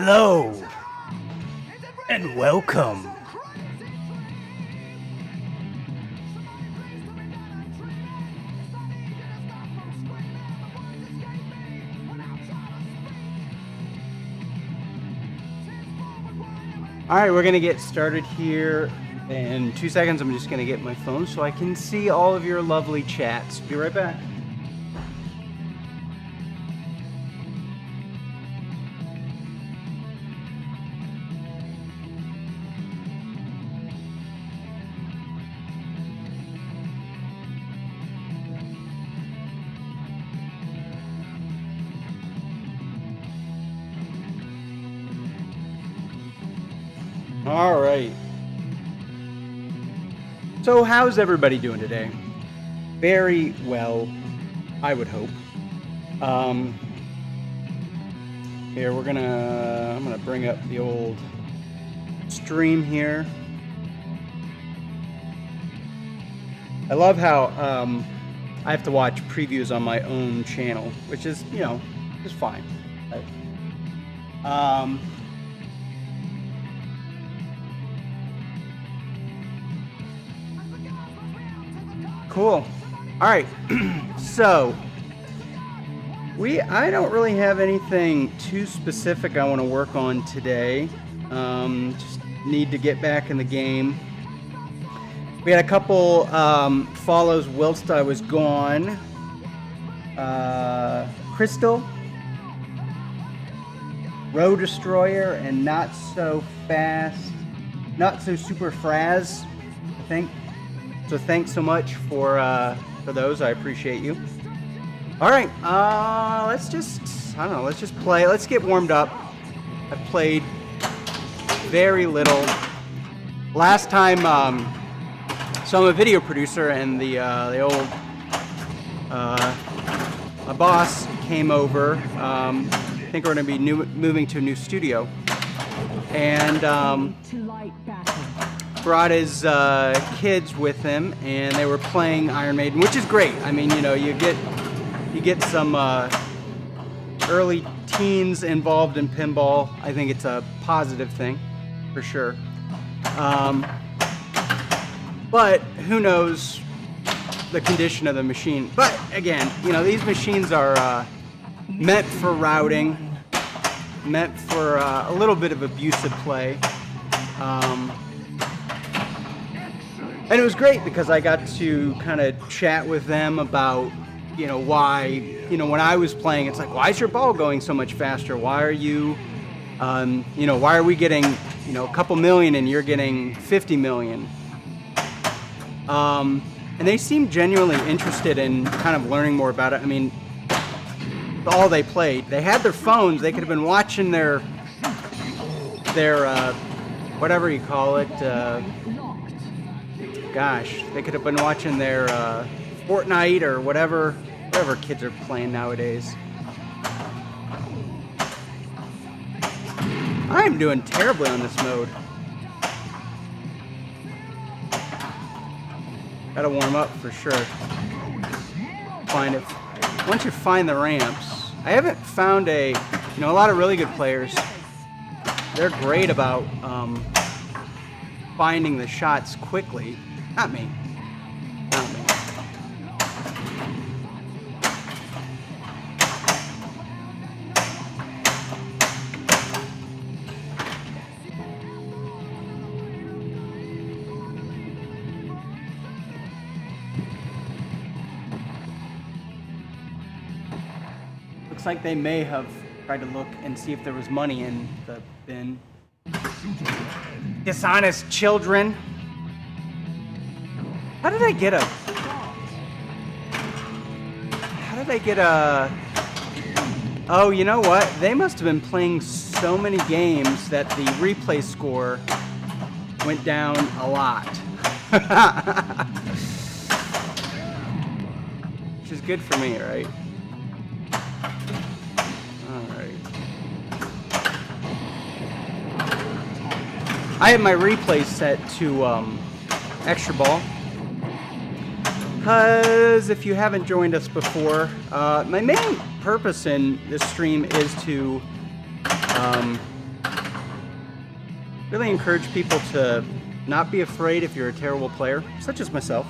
Hello and welcome. All right, we're gonna get started here in 2 seconds. I'm just gonna get my phone so I can see all of your lovely chats. Be right back. All right. So how's everybody doing today? Very well, I would hope. Here I'm gonna bring up the old stream here. I love how I have to watch previews on my own channel, which is, is fine. Right? Cool. All right. So I don't really have anything too specific I want to work on today. Just need to get back in the game. We had a couple follows whilst I was gone. Crystal, Row Destroyer, and Not So Super Fraz, I think. So thanks so much for those. I appreciate you. All right, let's just play. Let's get warmed up. I've played very little. Last time, so I'm a video producer, and the old my boss came over. I think we're going to be moving to a new studio, and brought his kids with him, and they were playing Iron Maiden, which is great. I mean, you get some early teens involved in pinball. I think it's a positive thing, for sure. But who knows the condition of the machine? But again, these machines are meant for routing, meant for a little bit of abusive play. And it was great because I got to kind of chat with them about, why, when I was playing, it's like, why is your ball going so much faster? Why are you, why are we getting, a couple million and you're getting 50 million? And they seemed genuinely interested in kind of learning more about it. I mean, all they played, they had their phones. They could have been watching their whatever you call it, gosh, they could have been watching their Fortnite or whatever kids are playing nowadays. I'm doing terribly on this mode. Gotta warm up for sure. Once you find the ramps, I haven't found a lot of really good players. They're great about finding the shots quickly. Not me. Looks like they may have tried to look and see if there was money in the bin. Dishonest children. How did I get a... Oh, you know what? They must have been playing so many games that the replay score went down a lot. Which is good for me, right? I have my replay set to extra ball. Because if you haven't joined us before, my main purpose in this stream is to really encourage people to not be afraid if you're a terrible player, such as myself.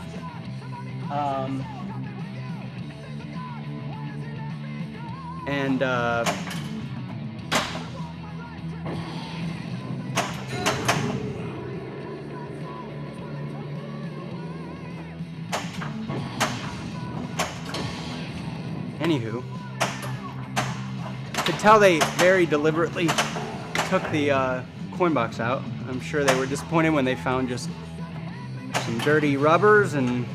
Anywho, could tell they very deliberately took the coin box out. I'm sure they were disappointed when they found just some dirty rubbers and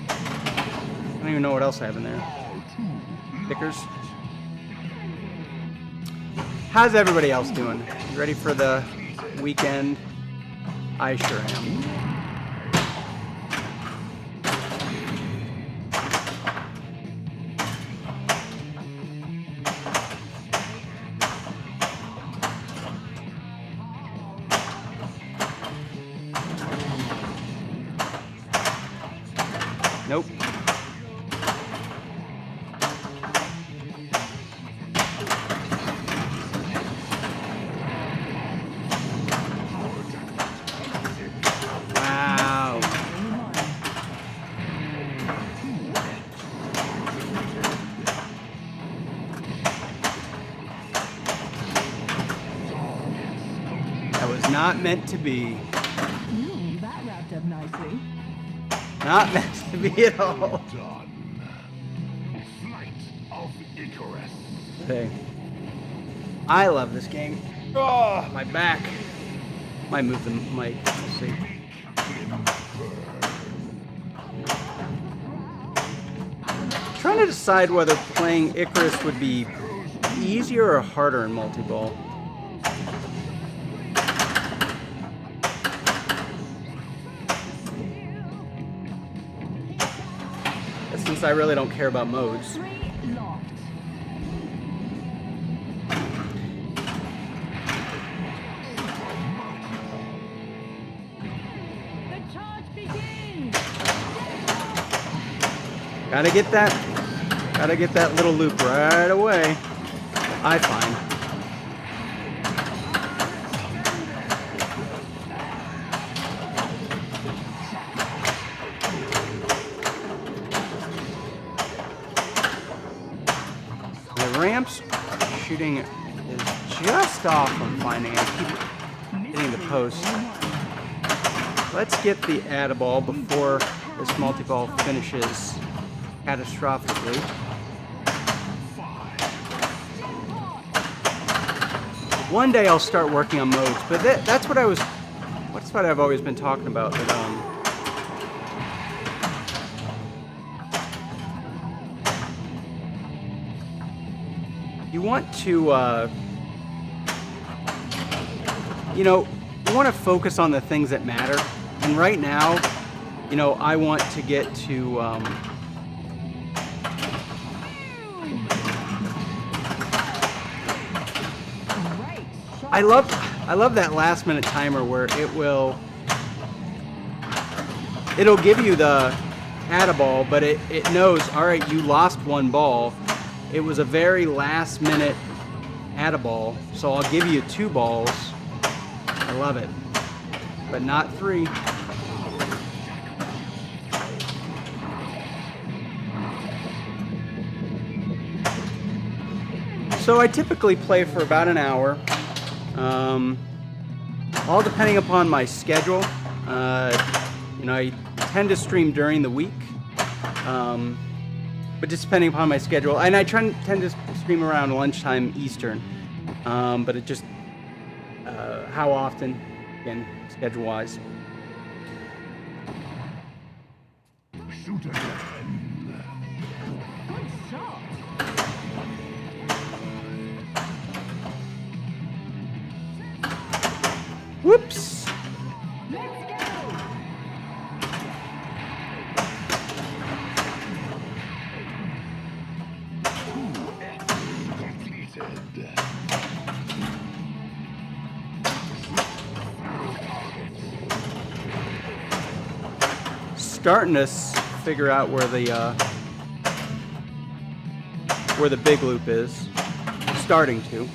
I don't even know what else I have in there. Stickers. How's everybody else doing? You ready for the weekend? I sure am. Nope. Wow. That was not meant to be. That wrapped up nicely. Not meant to be at all. Okay. I love this game. Oh, my back. Might move the mic. Let's see. Trying to decide whether playing Icarus would be easier or harder in multi-ball. Since I really don't care about modes. Gotta get that little loop right away. I find. Ramps shooting is just off, I'm finding. I keep hitting the post. Let's get the add-a-ball before this multi-ball finishes catastrophically. One day I'll start working on modes, but that's what I've always been talking about. That, you want to, you want to focus on the things that matter. And right now, I want to get to, I love that last minute timer where it'll give you the add-a-ball, but it knows, all right, you lost one ball. It was a very last minute add-a-ball, so I'll give you 2 balls. I love it, but not 3. So I typically play for about an hour, all depending upon my schedule. I tend to stream during the week. But just depending upon my schedule, and I tend to stream around lunchtime Eastern, but it just how often, again, schedule-wise. Shoot again. Good shot. Whoops. Let's go. Starting to figure out where the big loop is. Starting to.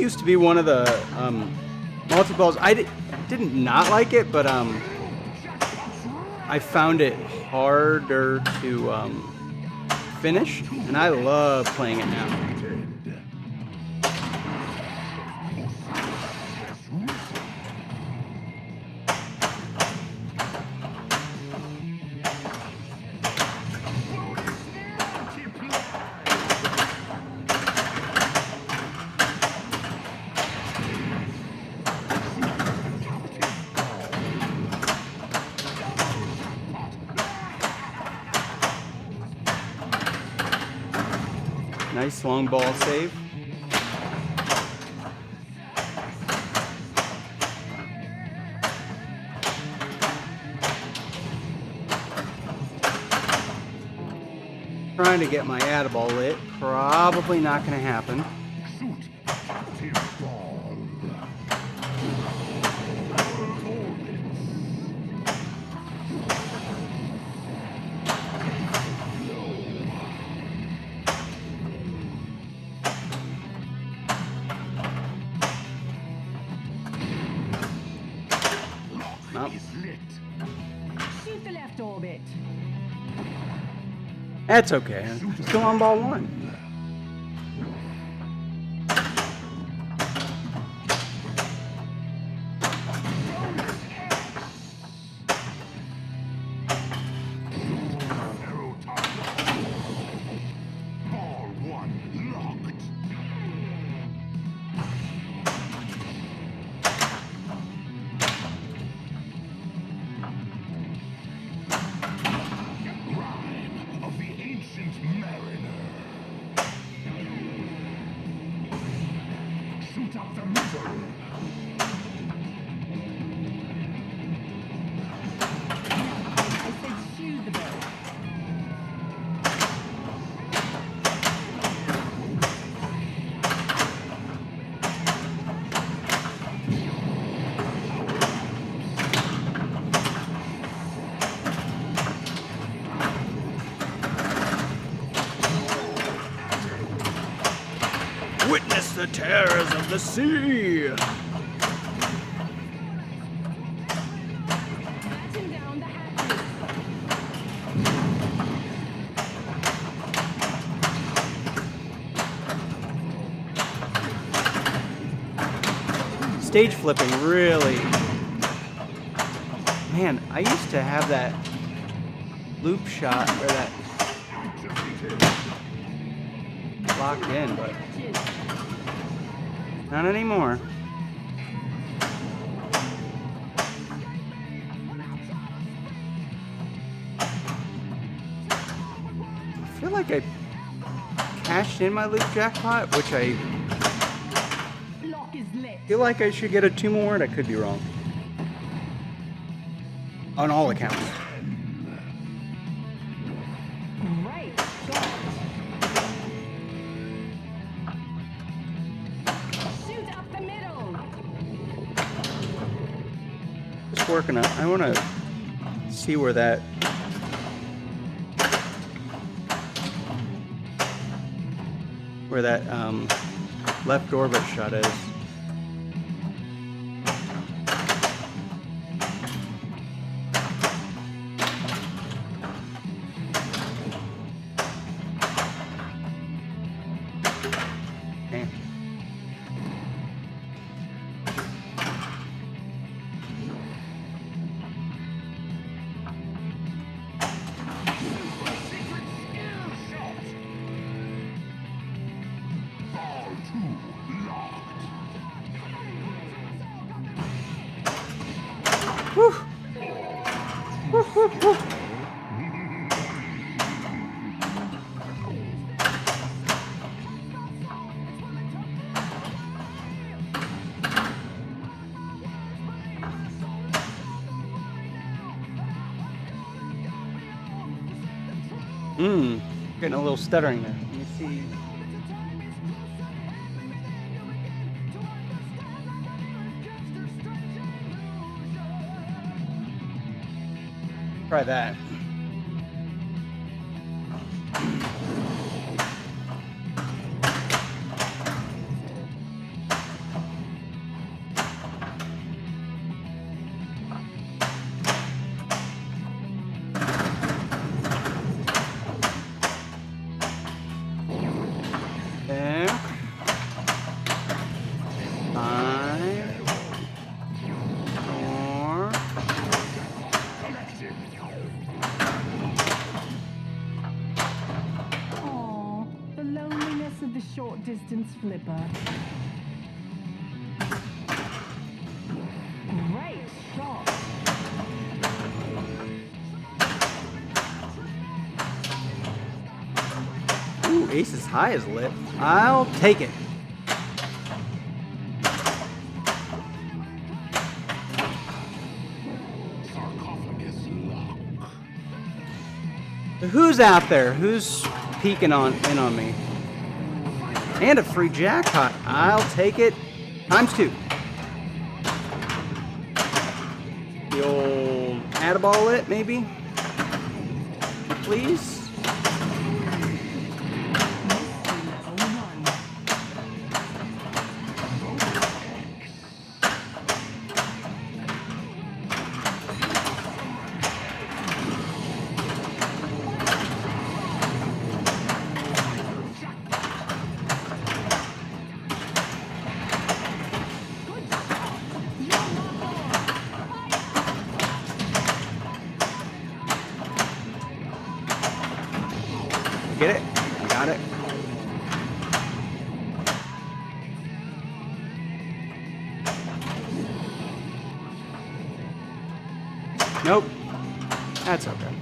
used to be one of the multi-balls. I didn't not like it, but I found it harder to finish, and I love playing it now. Nice long ball save. Trying to get my Addaball lit. Probably not going to happen. Shoot the left orbit. That's okay. Still on ball one. Witness the terrors of the sea! Batten down the hatches. Stage flipping really... Man, I used to have that loop shot, or that locked in, but not anymore. I feel like I cashed in my loop jackpot, which I Lock is lit. feel like I should get a 2 more, and I could be wrong. On all accounts. Great shot. Shoot up the middle. Just working on. I want to see where that. Where that left orbit shot is. Damn. Whew. Whew, whew, whew. Getting a little stuttering there. Let me see. Try that. distance flipper. Great shot. Ooh, Ace's High is lit. I'll take it. Who's out there? Who's peeking in on me? And a free jackpot. I'll take it. ×2. The old add-a-ball lit, maybe? Please? Get it? Got it. Nope. That's okay.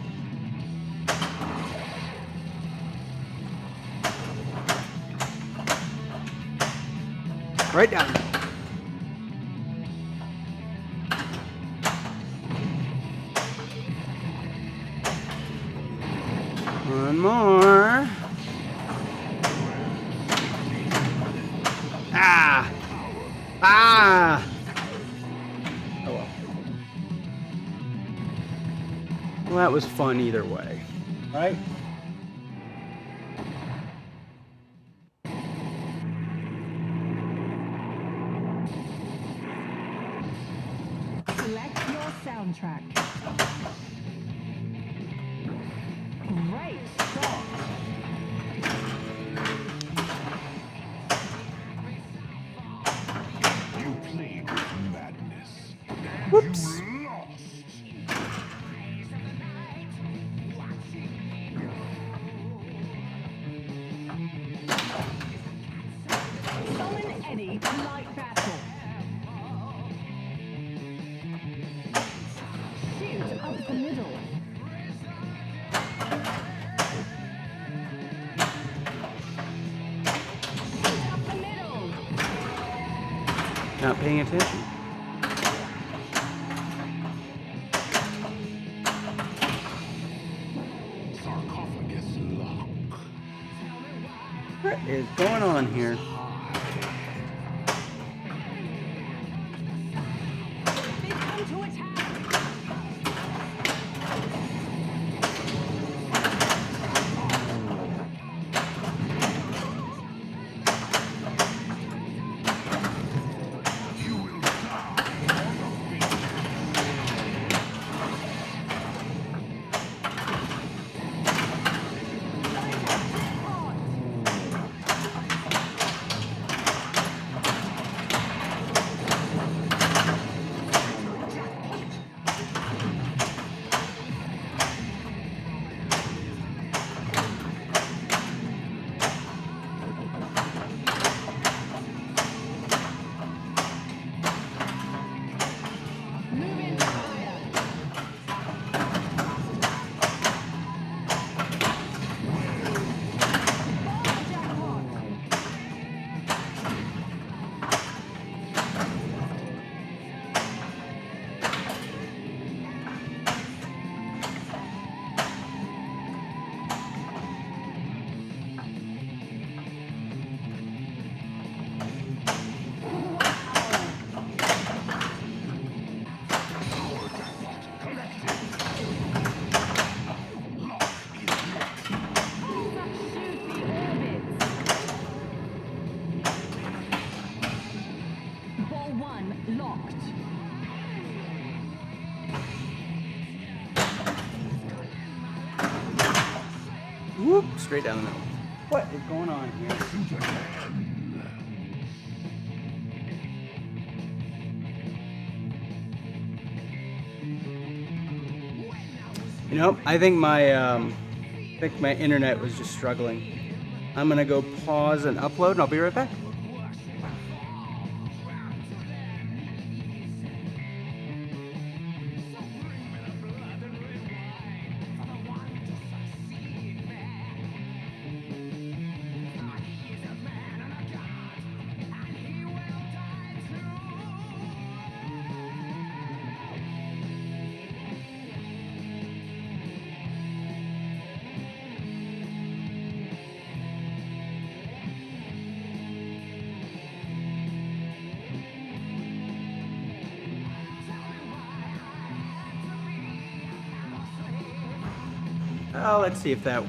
Right down. One more. Ah! Ah! Oh well. Well, that was fun either way, right? Select your soundtrack. Great shot. You played with madness. Whoops. You lost. Summon Eddie to light battle. Shoot up the middle. Shoot up the middle. Not paying attention. Sarcophagus lock. What is going on here? They come to attack. You will die on the beach. Move in higher. Jackpot. Shoot the orbits. Ball 1 locked. Whoop! Straight down the middle. What is going on here? You know, I think my internet was just struggling. I'm gonna go pause and upload, and I'll be right back. Oh, let's see if that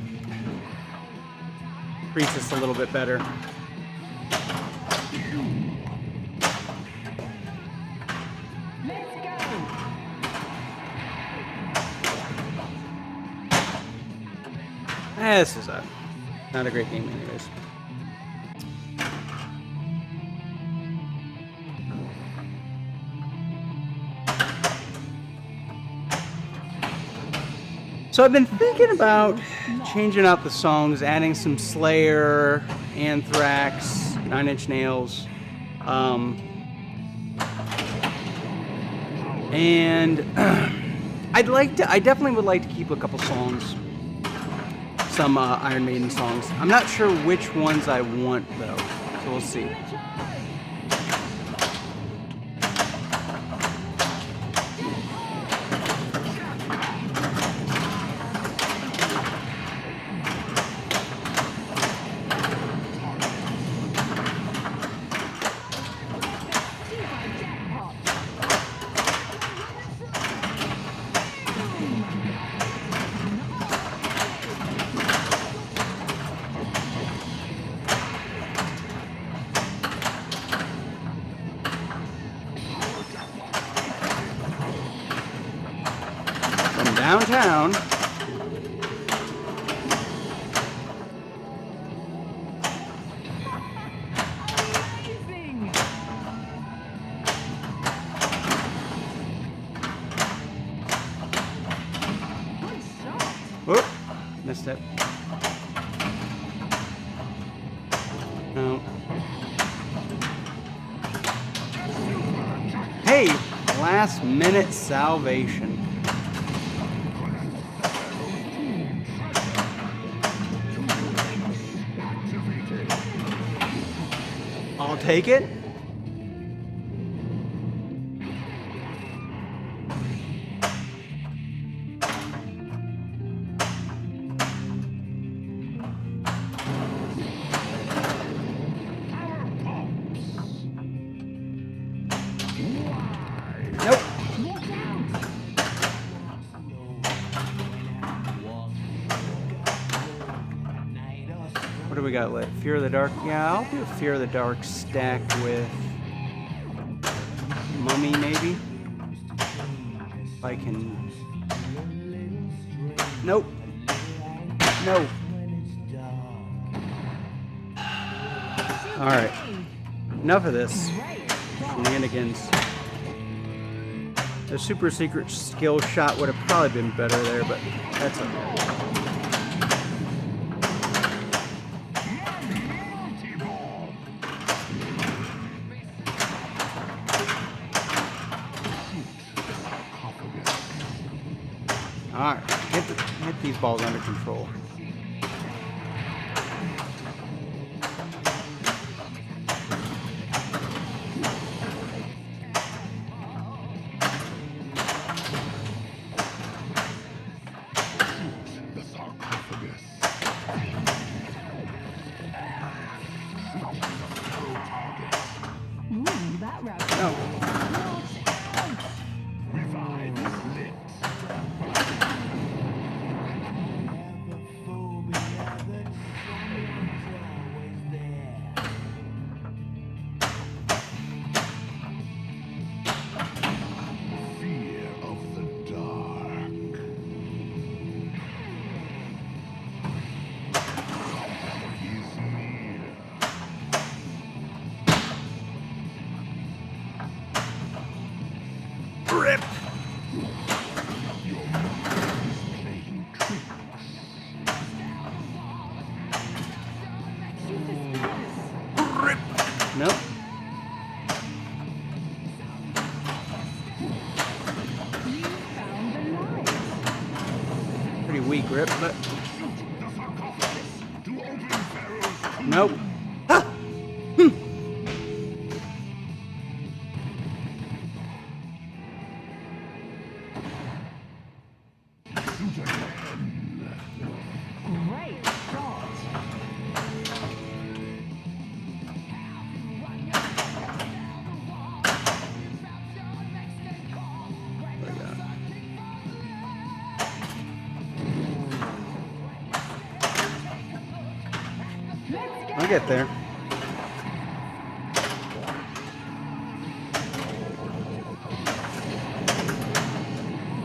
treats us a little bit better. Let's go. This is not a great game anyways. So I've been thinking about changing out the songs, adding some Slayer, Anthrax, Nine Inch Nails, and I definitely would like to keep a couple songs, some Iron Maiden songs. I'm not sure which ones I want though, so we'll see. From downtown. Amazing. Good shot. Whoop, missed it. No. Hey, last minute salvation. I'll take it. Nope. What do we got left? Fear of the Dark? Yeah, I'll do Fear of the Dark stacked with Mummy, maybe. If I can. Nope. No. Alright. Enough of this. Shenanigans. The super secret skill shot would have probably been better there, but that's okay. Alright, get these balls under control. The sarcophagus. Ooh, that route. No. Revive lit. Nope. You found the light. Pretty weak grip, but The sarcophagus to open Pharaoh's tomb. nope. Ah! Shoot again. Great shot. I'll get there.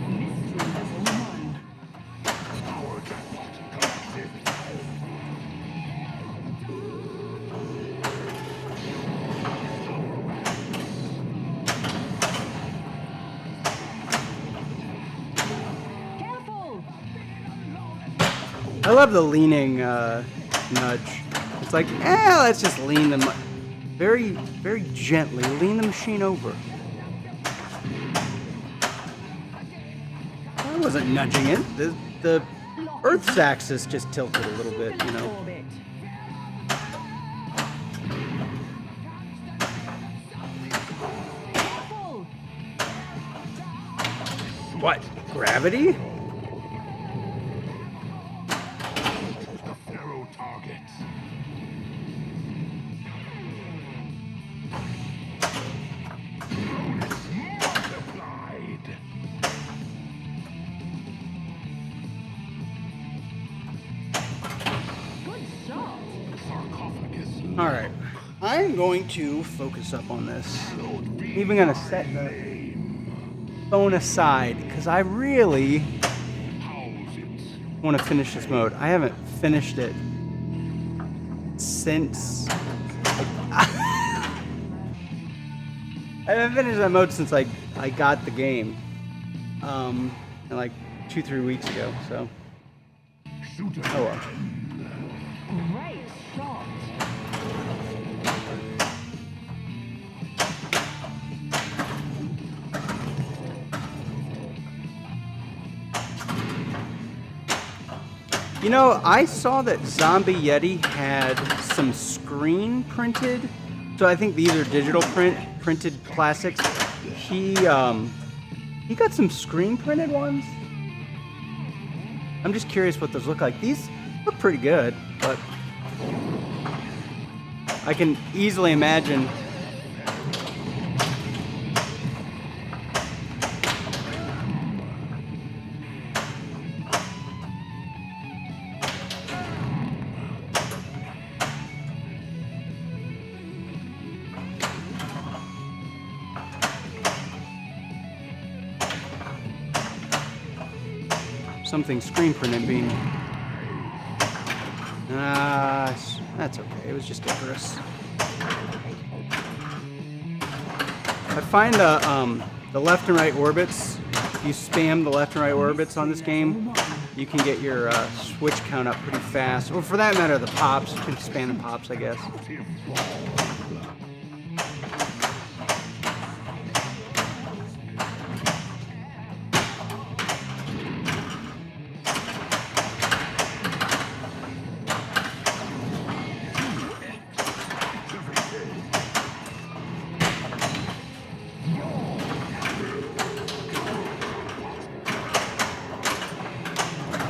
Mystery level 1. Our jackpot collected. Careful. I love the leaning nudge. It's like, let's just lean them very, very gently. Lean the machine over. I wasn't nudging it. The Earth's axis just tilted a little bit, you know. Orbit. Careful. What? Gravity? The Pharaoh targets. Multiplied. Good shot. Sarcophagus. All right. I'm going to focus up on this. I'm even going to set the phone aside because I really House it. want to finish this mode. I haven't finished it since... I haven't finished that mode since I got the game. Like 2-3 weeks ago, so... Shoot again. Oh well. Great shot. You know, I saw that Zombie Yeti had some screen printed, so I think these are digital printed classics. He got some screen printed ones. I'm just curious what those look like. These look pretty good, but I can easily imagine. Something screen printed being... that's okay. It was just Icarus. I find the left and right orbits, if you spam the left and right orbits on this game, you can get your switch count up pretty fast. Or for that matter, the pops. You can spam the pops, I guess.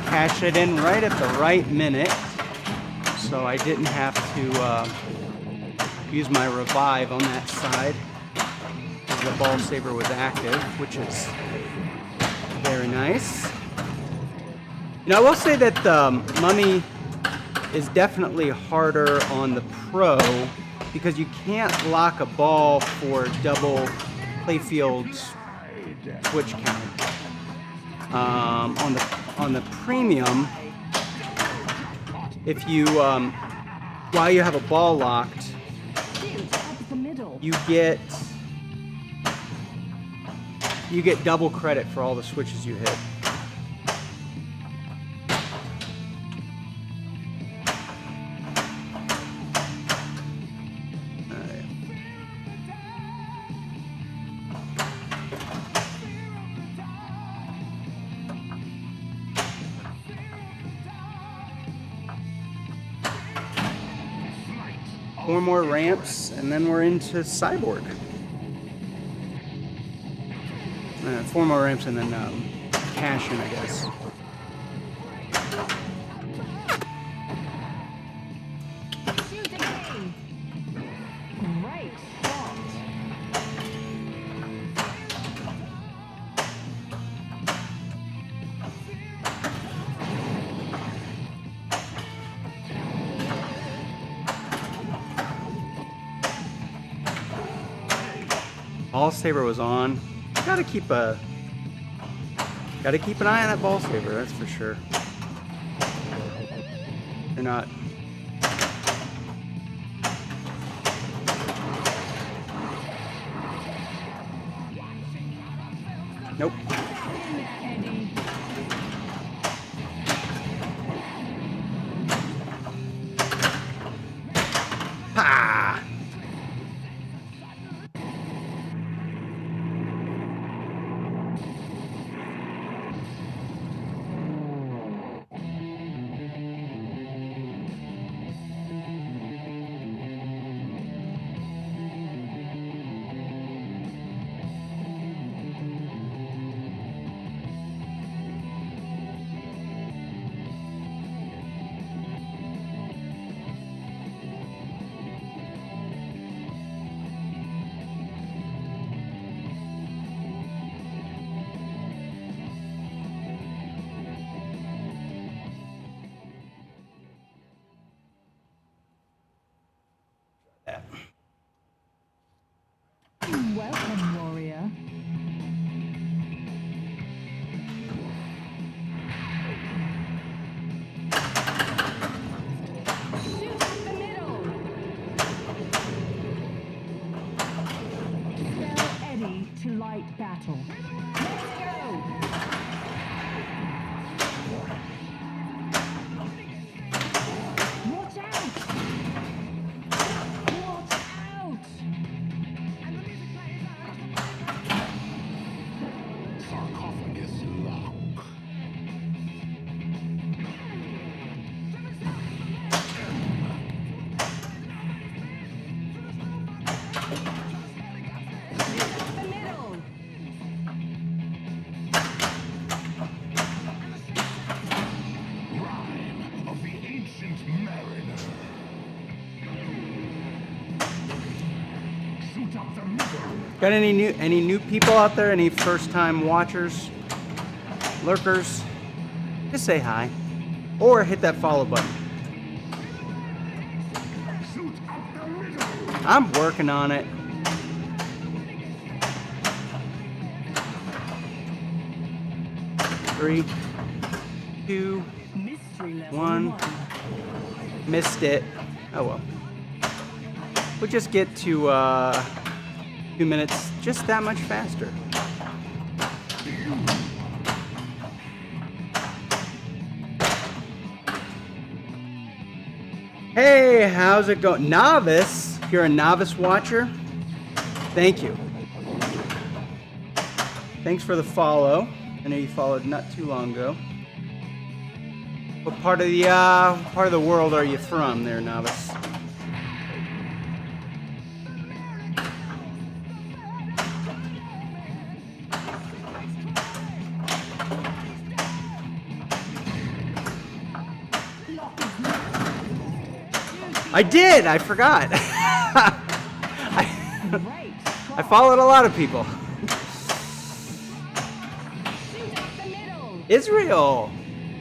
Cash it in right at the right minute, so I didn't have to use my revive on that side because the ball saber was active, which is very nice. You know, I will say that the Mummy is definitely harder on the Pro because you can't lock a ball for double playfield switch count. On the Premium, if you while you have a ball locked, Up the middle. you get double credit for all the switches you hit. Alright. 4 more ramps, and then we're into Cyborg. 4 more ramps, and then cash-in, I guess. Shooting aim. Great shot. Ball saber was on. Gotta keep an eye on that ball saber, that's for sure. They're not. Nope. Eddie. Pa! Welcome, warrior. Shoot up the middle. Spell Eddie to light battle. Let's go. Watch out. Watch out. Sarcophagus lock. The middle. Rhyme of the ancient mariner. Shoot up the middle. Got any new people out there? Any first-time watchers, lurkers? Just say hi, or hit that follow button. Shoot up the middle. I'm working on it. Three, two, Mystery level 1. Missed it. Oh well. We'll just get to 2 minutes just that much faster. Hey, how's it going? Novice, if you're a novice watcher, thank you. Thanks for the follow. I know you followed not too long ago. What part of the world are you from there, novice? I did! I forgot. I followed a lot of people. Shoot up the middle. Israel!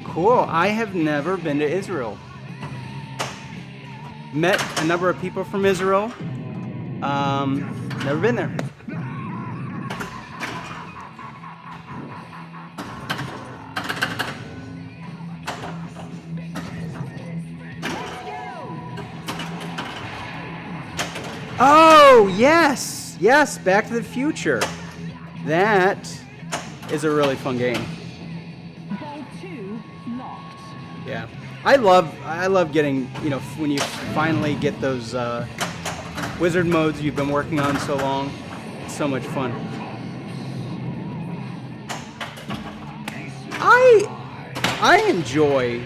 Cool. I have never been to Israel. Met a number of people from Israel. Never been there. Oh, yes! Yes, Back to the Future. That is a really fun game. Ball 2 locked. Yeah. I love getting, when you finally get those wizard modes you've been working on so long. It's so much fun. I enjoy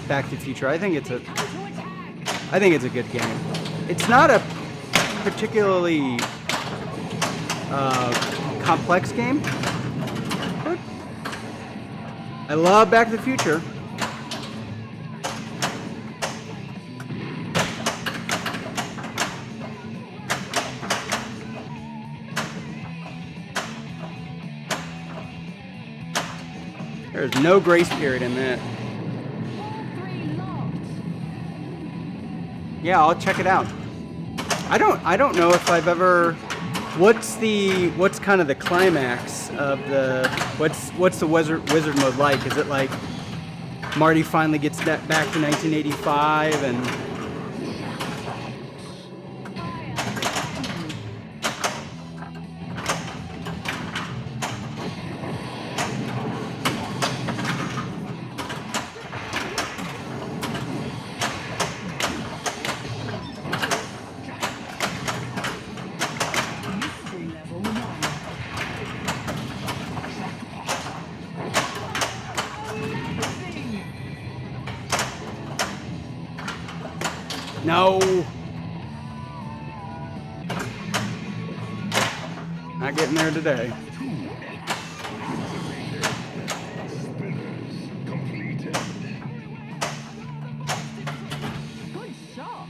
Back to the Future. I think it's I think it's a good game. It's not a particularly complex game, but I love Back to the Future. There's no grace period in that. Yeah, I'll check it out. I don't know if I've ever. What's kind of the climax of the what's the wizard mode like? Is it like Marty finally gets back to 1985 and no? Not getting there today. Completed. Good shot.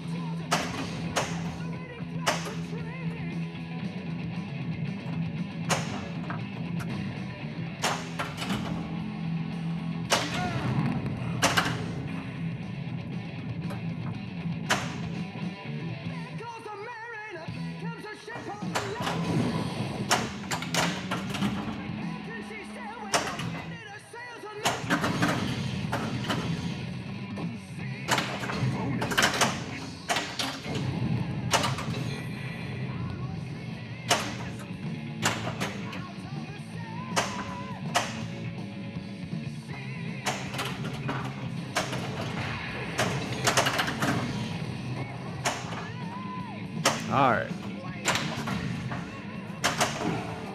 All right.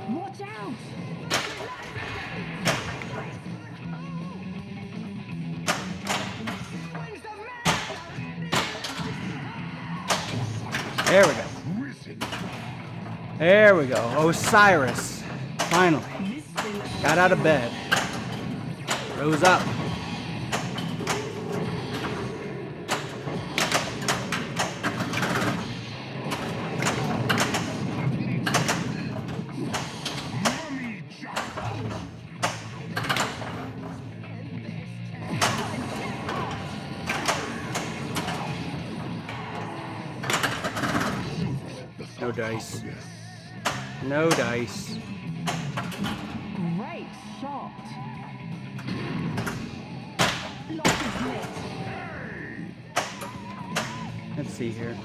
Watch out. There we go. There we go. Osiris. Finally. Got out of bed. Rose up. No dice. No dice. Great shot. Lots of hit. Let's see here.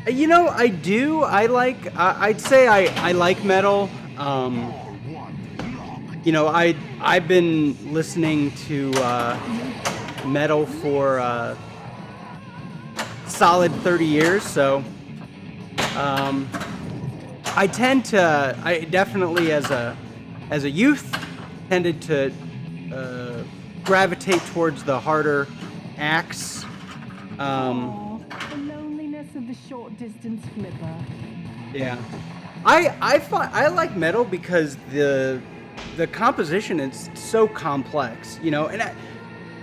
You know, I do. I like. I'd say I like metal. You know, I've been listening to metal for solid 30 years, so. I tend to. I definitely, as a youth, tended to gravitate towards the harder acts. Oh, the loneliness of the short distance flipper. Yeah, I like metal because the composition is so complex, you know, and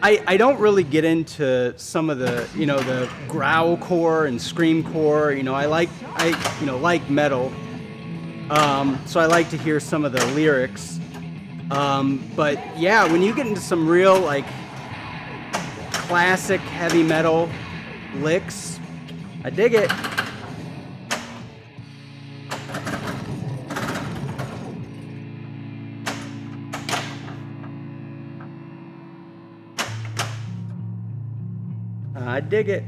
I don't really get into some of the, you know, the growl core and scream core. You know, I like metal, so I like to hear some of the lyrics. But yeah, when you get into some real like classic heavy metal licks, I dig it. I dig it.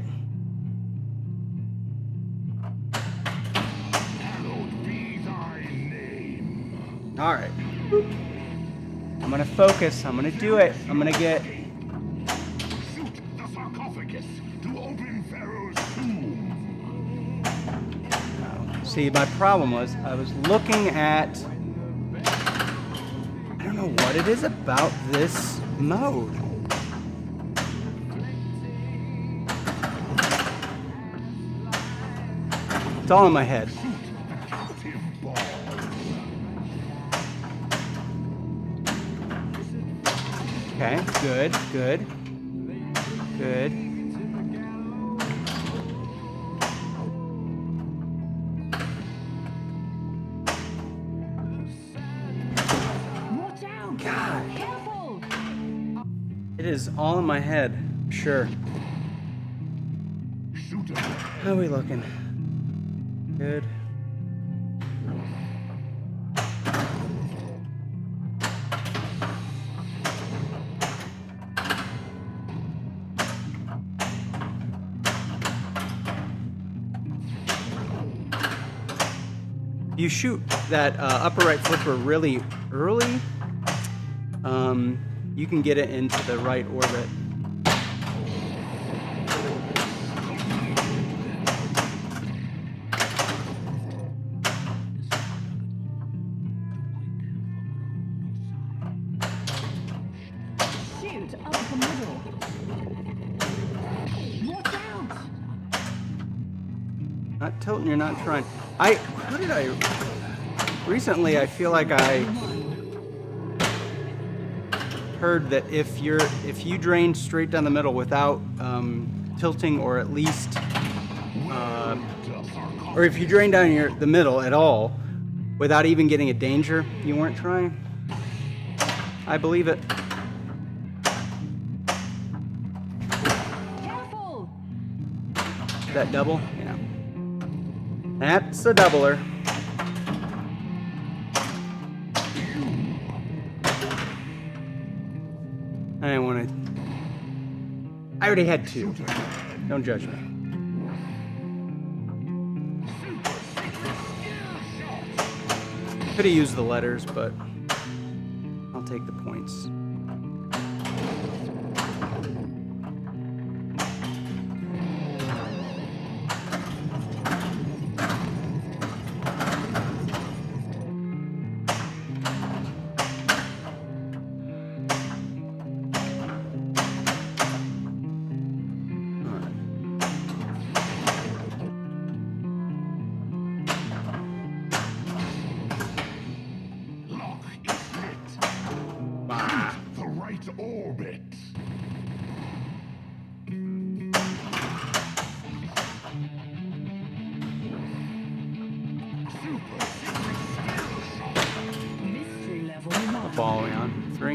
Hallowed be thy name. All right. I'm gonna focus. I'm gonna do it. I'm gonna get. Shoot the sarcophagus to open Pharaoh's tomb. See, my problem was I was looking at. I don't know what it is about this mode. It's all in my head. Pinball. Okay, good, good, good. Watch out! God. Careful! It is all in my head. Sure. Shooter. How are we looking? Good. You shoot that upper right flipper really early, you can get it into the right orbit. Shoot up the middle. Watch out! Not tilting, you're not trying. Recently I feel like I heard that if you drain straight down the middle without tilting, or at least or if you drain down the middle at all without even getting a danger, you weren't trying. I believe it. Careful! That double? Yeah. That's a doubler. I didn't want to. I already had two. Don't judge me. Could have used the letters, but I'll take the points. The right orbit. Mystery level What ball are we on? 3?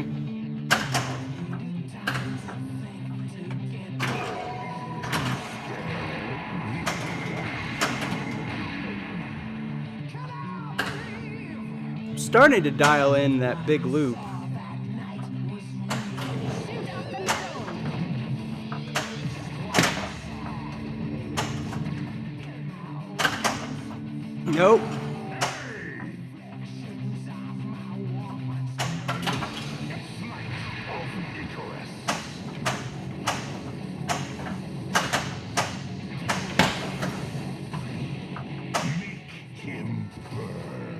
I'm starting to dial in that big loop. Nope. Him burn.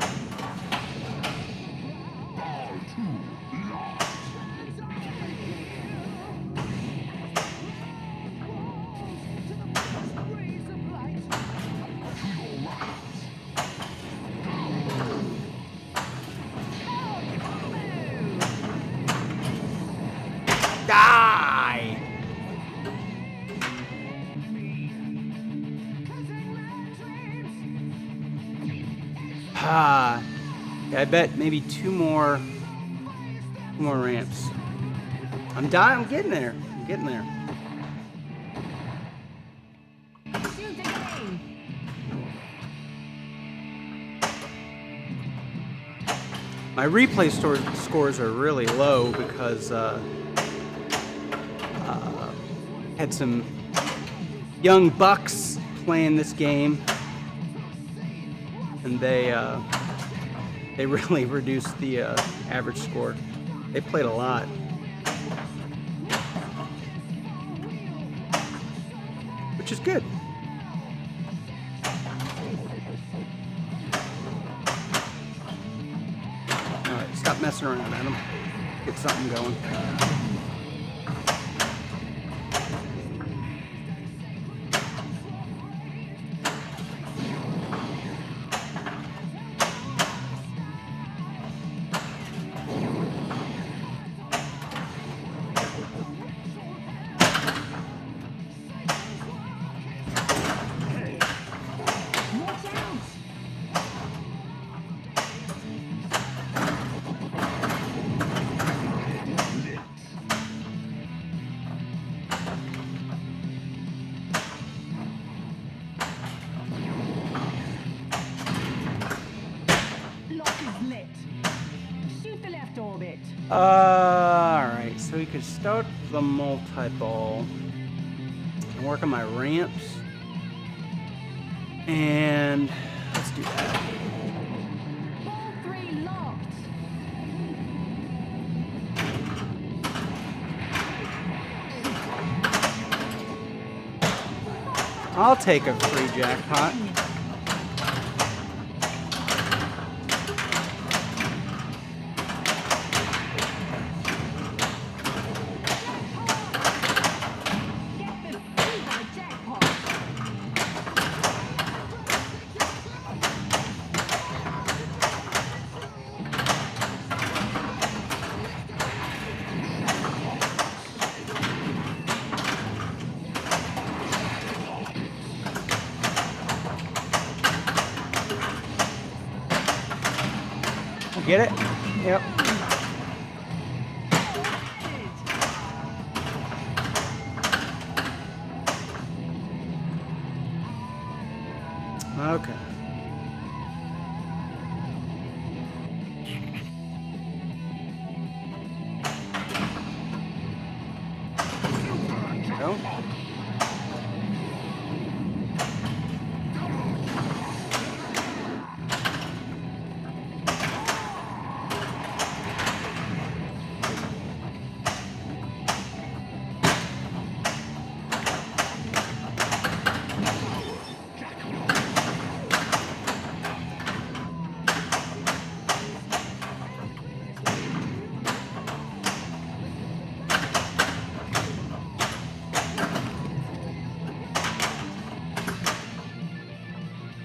Ball 2 lost. Die! Ah, yeah, I bet maybe two more ramps. I'm dying. I'm getting there. I'm getting there. Shoot again! My replay scores are really low because had some young bucks playing this game, and they really reduced the average score. They played a lot. Which is good. Alright, stop messing around, Adam. Get something going. Alright, so we could start the multi-ball and work on my ramps. And let's do that. Ball 3 locked. I'll take a free jackpot. Get the super jackpot. Get it? Yep. Okay. Go.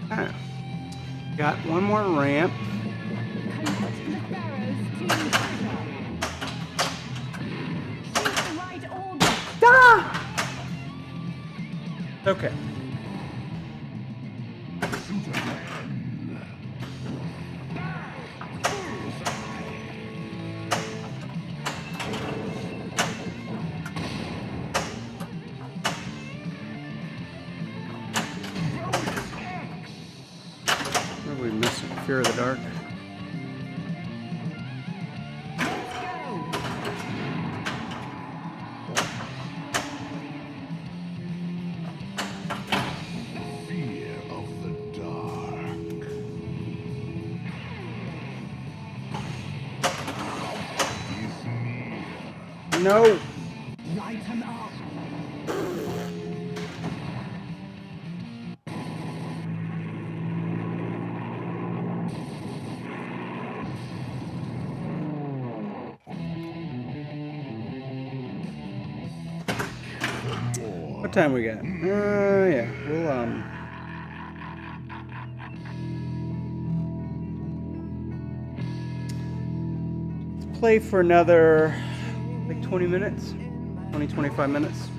Alright. Got one more ramp. Connect the barrows to treasure. Shoot the right orbit. Ah! Okay. What are we missing? Fear of the dark. Fear of the dark. Is me. No. Lighten up. What time we got? Yeah. We'll let's play for another like 20 minutes. 25 minutes.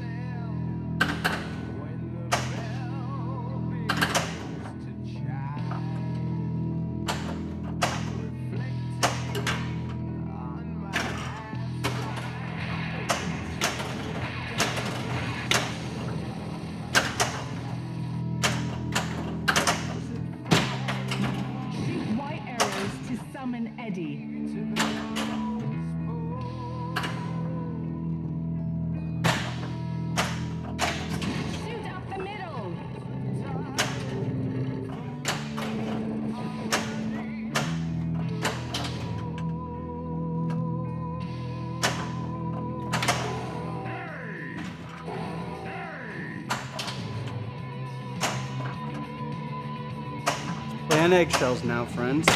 Shoot white arrows to summon Eddie. Shoot up the middle. Play on eggshells now, friends.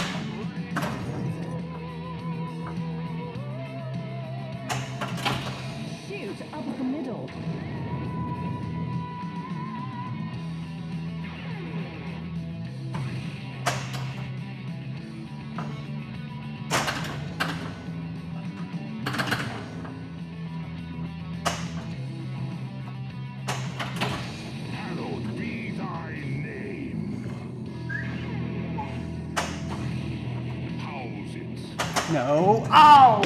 Shoot up the middle. Hallowed be thy name. House it. No. Oh!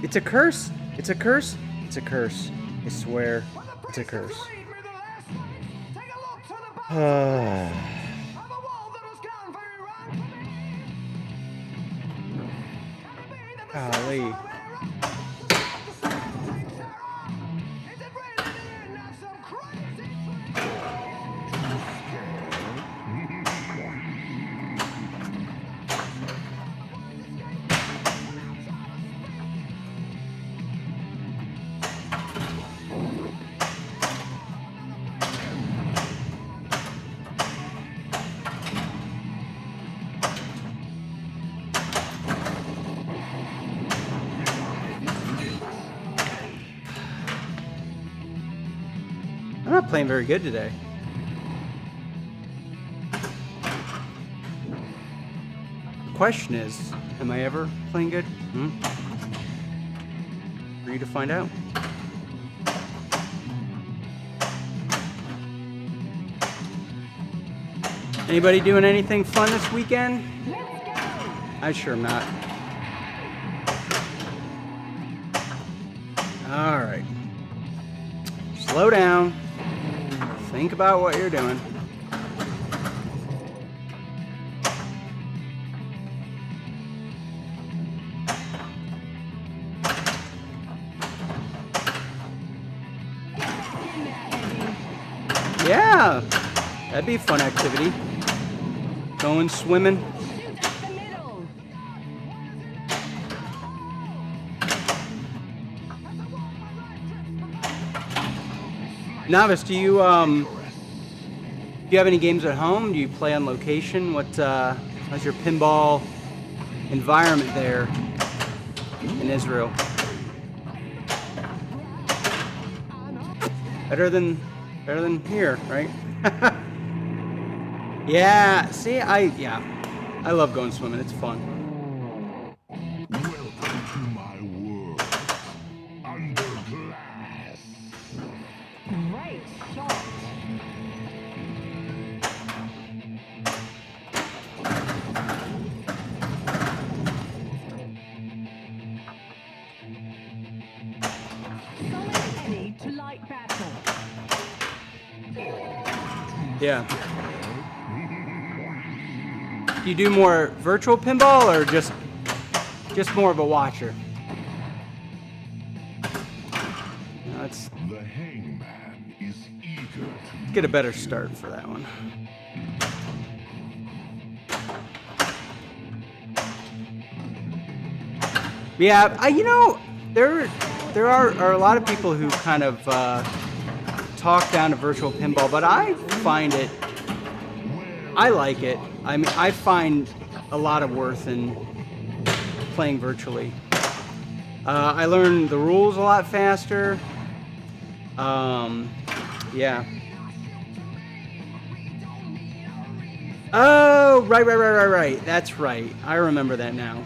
It's a curse. It's a curse. It's a curse. I swear. It's a curse. Golly. I'm not playing very good today. The question is, am I ever playing good? For you to find out. Anybody doing anything fun this weekend? I sure am not. All right. Slow down. Think about what you're doing. Yeah, that'd be a fun activity. Going swimming. Novice, do you have any games at home? Do you play on location? How's your pinball environment there in Israel? Better than here, right? Yeah. See, I love going swimming. It's fun. Welcome to my world. Under glass. Great shot. Summon Eddie to light battle. Yeah. Do you do more virtual pinball or just more of a watcher? Let's The hangman is eager to get a better start for that one. Yeah, there are a lot of people who kind of talk down to virtual pinball, but I find it. I like it. I mean, I find a lot of worth in playing virtually. I learn the rules a lot faster. Yeah. Oh, right. That's right. I remember that now.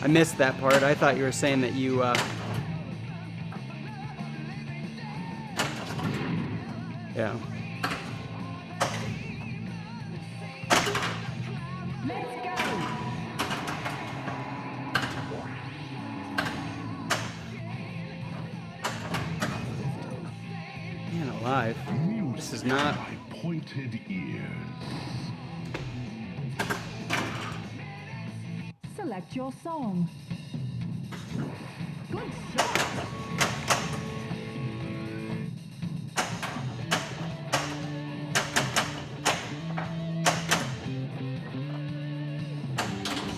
I missed that part. I thought you were saying that you, yeah. Let's go. Man alive. This is not. my pointed ears. Select your song. Good shot.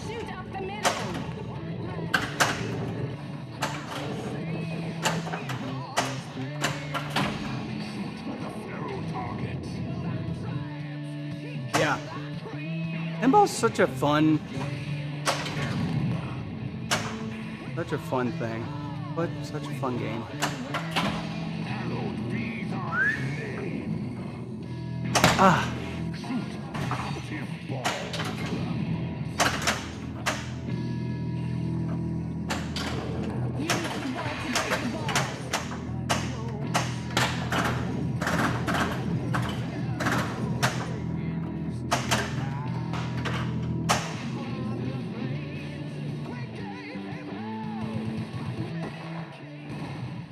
Shoot up the middle. Yeah. Pinball's such a fun thing. But such a fun game. Ah.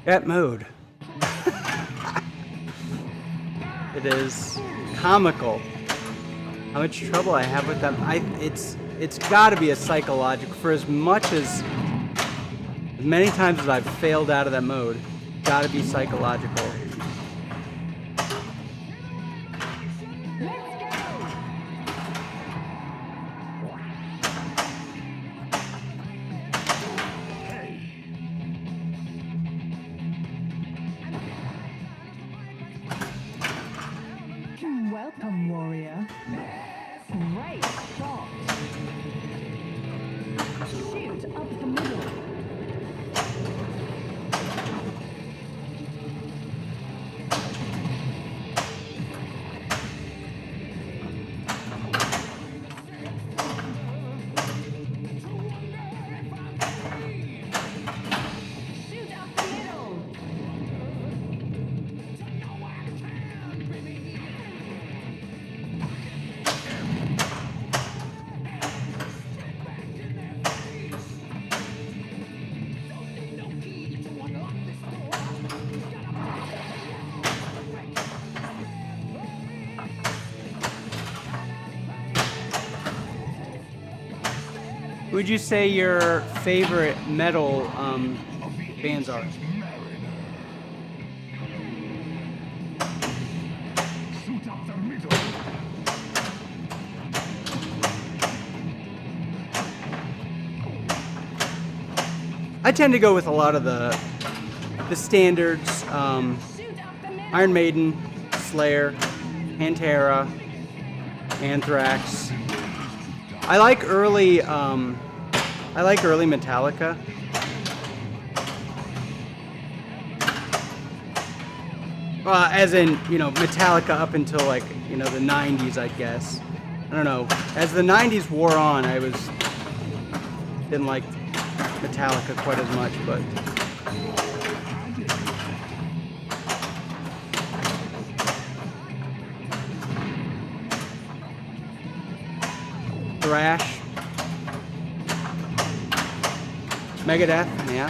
That mode. It is comical. how much trouble I have with them. It's got to be a psychological. For as many times as I've failed out of that mode, got to be psychological. Welcome, warrior. Great shot. Shoot up the middle. Shoot up the middle. Who'd you say your favorite metal bands are? Shoot up the middle. I tend to go with a lot of the standards. Iron Maiden, Slayer, Pantera, Anthrax. I like early Metallica. As in, Metallica up until like, the 90s, I guess. I don't know. As the 90s wore on, I didn't like Metallica quite as much, but thrash, Megadeth, yeah.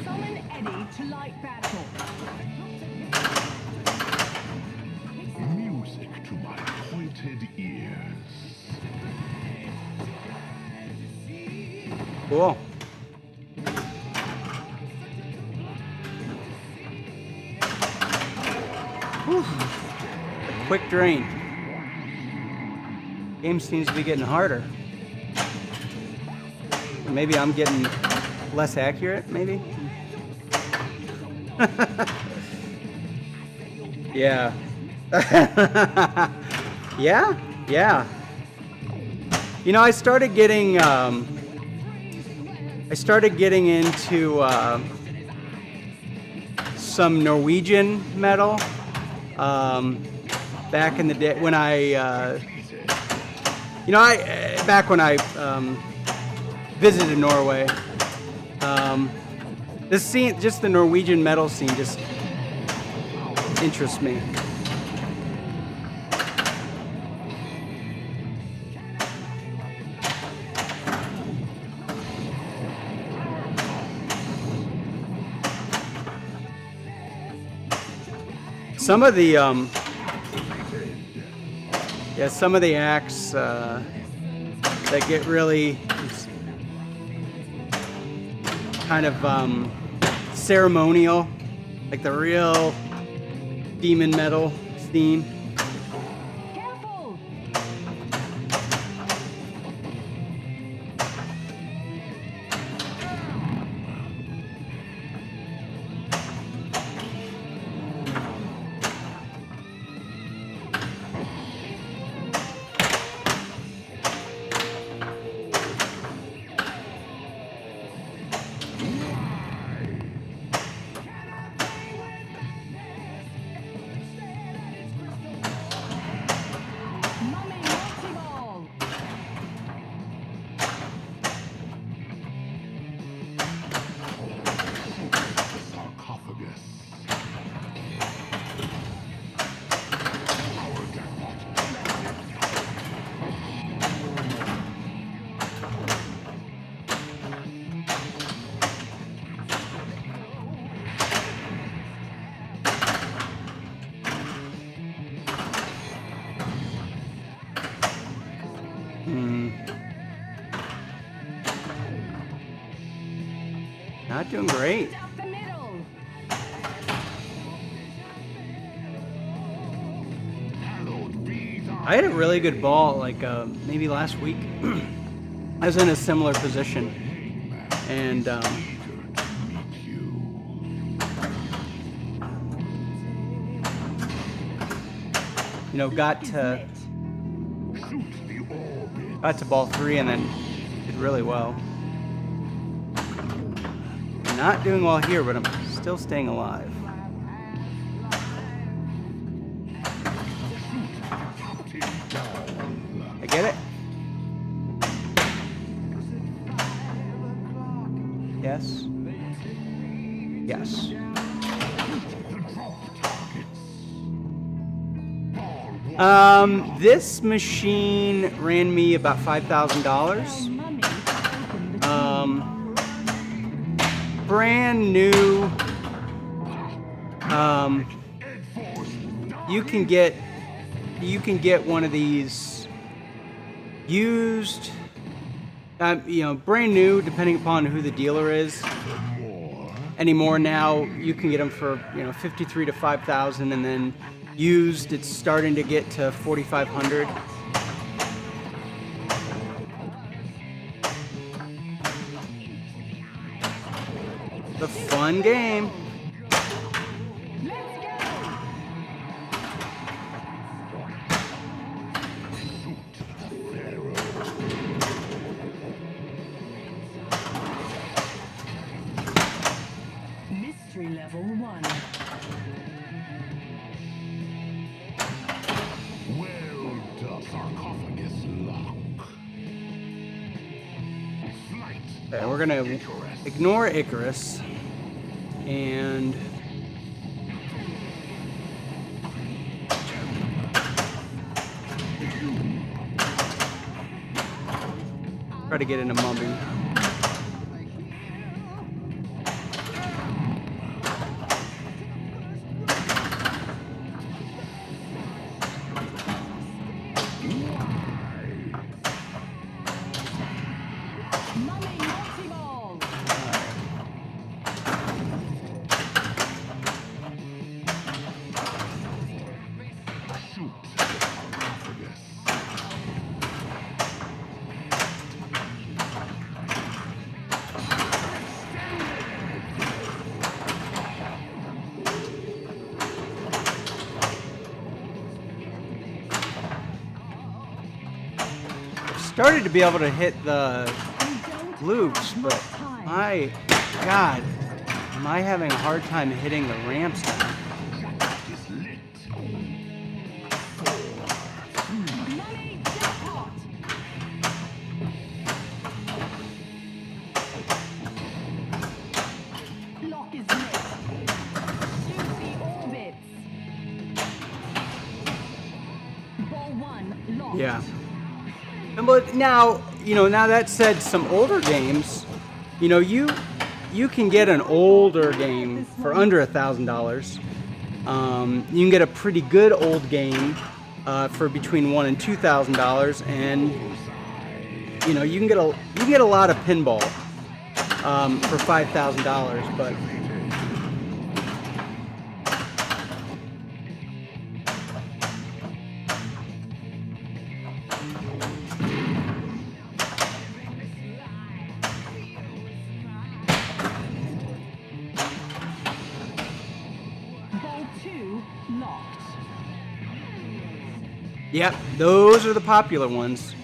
Summon Eddie to light battle. Music to my pointed ears. Cool. Whew. A quick drain. Game seems to be getting harder. Maybe I'm getting less accurate, maybe? Yeah. Yeah. I started getting into some Norwegian metal back in the day when back when I visited Norway. This scene, just the Norwegian metal scene, just interests me. Some of the some of the acts that get really kind of ceremonial, like the real demon metal scene. Careful! Not doing great. Up the middle. Hallowed be thy I had a really good ball, like maybe last week. I was in a similar position, and you know, got to ball 3 and then did really well. Not doing well here, but I'm still staying alive. I get it? Yes. Yes. This machine ran me about $5,000. Brand new. You can get one of these used. You know, brand new, depending upon who the dealer is. Anymore now, you can get them for, you know, 53 to 5,000, and then used, it's starting to get to 4,500. It's a fun game. Mystery level 1. well doth sarcophagus lock. Flight. Okay, we're gonna ignore Icarus and try to get into Mummy. Mummy multi-ball. Shoot. Sarcophagus. Started to be able to hit the loops, but my God, am I having a hard time hitting the ramps now? Is lit. Mummy jackpot. Lock is lit. Juicy orbits. Ball 1 locked. Yeah. But now, you know, now that said, some older games, you know, you can get an older game for under $1,000. You can get a pretty good old game for between $1,000 and $2,000, and you know, you can get a lot of pinball for $5,000, but. Ball 2 locked. Yep, those are the popular ones.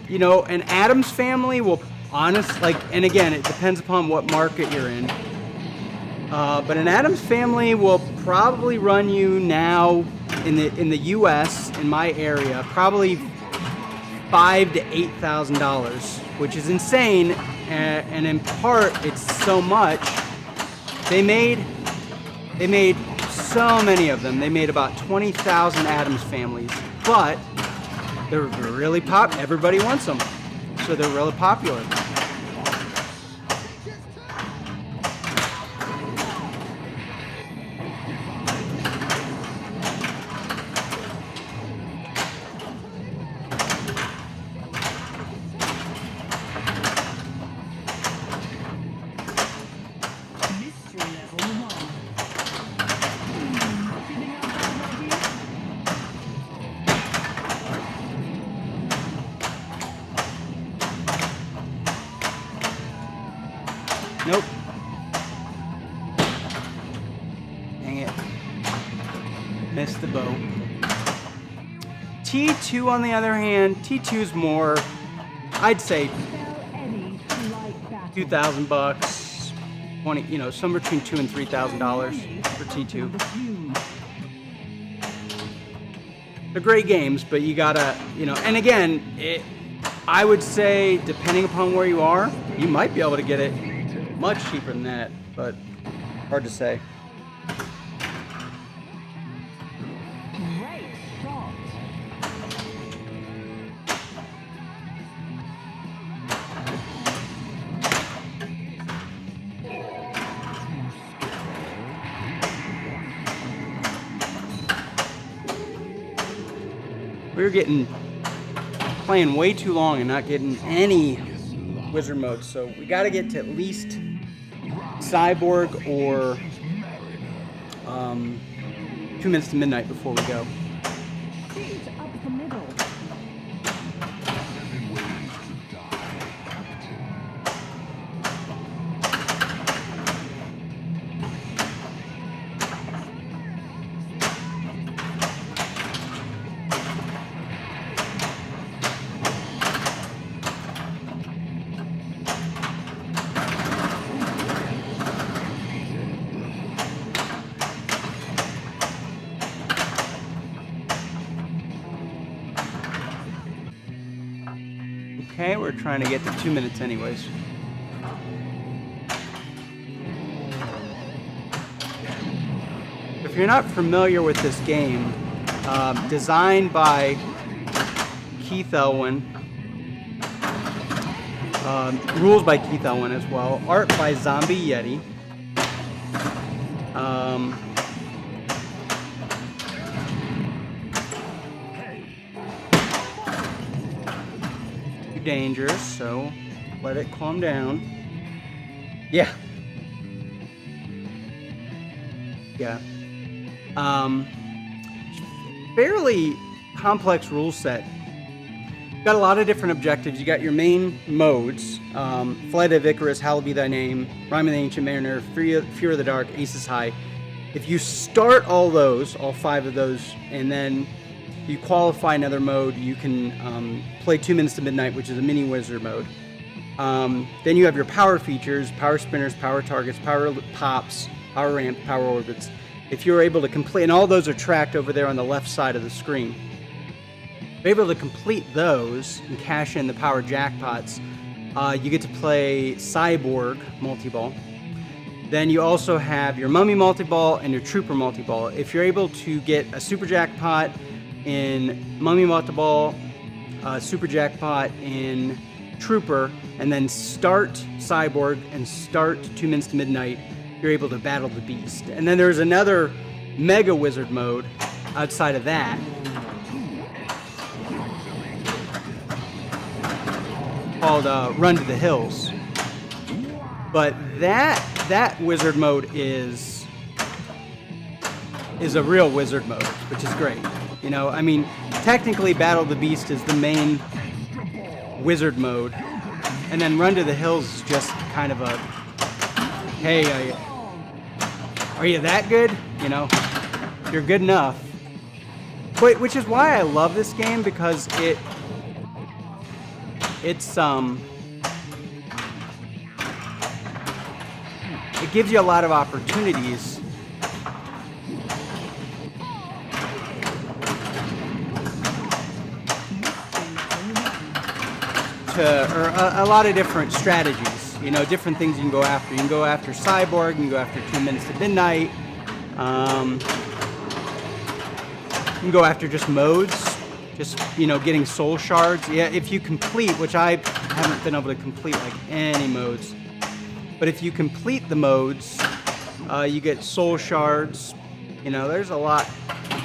You know, an Adams Family will and again, it depends upon what market you're in. But an Adams Family will probably run you now in the U.S. in my area probably $5,000 to $8,000, which is insane. And in part, it's so much. They made so many of them. They made about 20,000 Adams Families, but they're really everybody wants them, so they're really popular. Nope. Dang it. Missed the bow. T2 on the other hand, T2 is more, I'd say, $2,000, 20, you know, somewhere between $2,000 and $3,000 for T2. They're great games, but you gotta, you know, and again, I would say, depending upon where you are, you might be able to get it much cheaper than that, but hard to say. Great shot. We were playing way too long and not getting any wizard modes, so we got to get to at least Cyborg or 2 Minutes to Midnight before we go. Shoot up the middle. Okay, we're trying to get to 2 minutes anyways. If you're not familiar with this game, designed by Keith Elwin, rules by Keith Elwin as well, art by Zombie Yeti. Dangerous, so let it calm down. Yeah. Fairly complex rule set. You've got a lot of different objectives. You got your main modes, Flight of Icarus, Hallowed Be Thy Name, Rime of the Ancient Mariner, Fear of the Dark, Aces High. If you start all those, all 5 of those, and then you qualify another mode, you can play 2 Minutes to Midnight, which is a mini wizard mode. Then you have your power features, power spinners, power targets, power pops, power ramp, power orbits. If you're able to complete, and all those are tracked over there on the left side of the screen. If you're able to complete those and cash in the power jackpots, you get to play Cyborg multi-ball. Then you also have your Mummy multi-ball and your Trooper multi-ball. If you're able to get a super jackpot in Mummy multi-ball, super jackpot in Trooper, and then start Cyborg and start 2 Minutes to Midnight, you're able to battle the beast. And then there's another Mega Wizard mode outside of that, called Run to the Hills. But that wizard mode is a real wizard mode, which is great. You know, I mean, technically Battle of the Beast is the main wizard mode, and then Run to the Hills is just kind of a, hey, are you that good? You know, you're good enough. But, which is why I love this game, because it gives you a lot of opportunities or a lot of different strategies, you know, different things you can go after. You can go after Cyborg, you can go after 2 Minutes to Midnight, you can go after just modes, just, you know, getting soul shards. Yeah, if you complete, which I haven't been able to complete like any modes, but if you complete the modes, you get soul shards. You know, there's a lot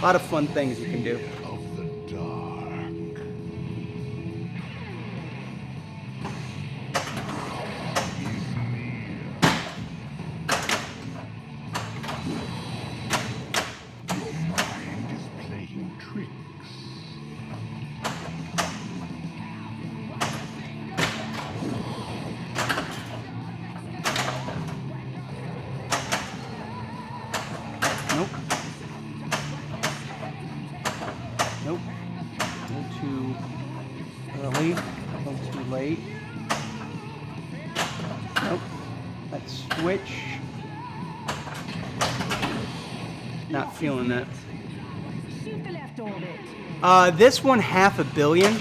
of fun things you can do. Of the dark. Your mind is playing tricks. Let's switch. Not feeling that. Shoot the left orbit. This one $500 million.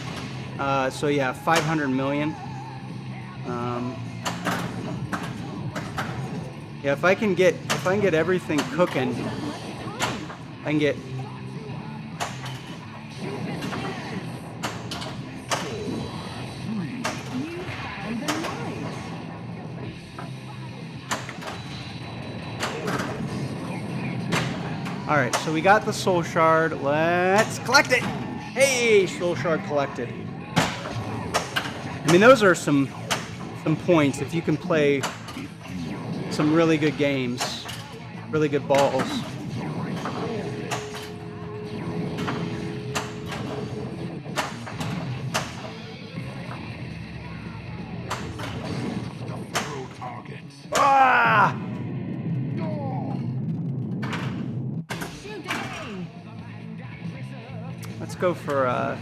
So yeah, 500 million. Yeah, if I can get everything cooking, I can get. You found the light. All right, so we got the soul shard. Let's collect it. Hey, soul shard collected. I mean, those are some points if you can play some really good games, really good balls. Ah! Shoot again. Let's go for a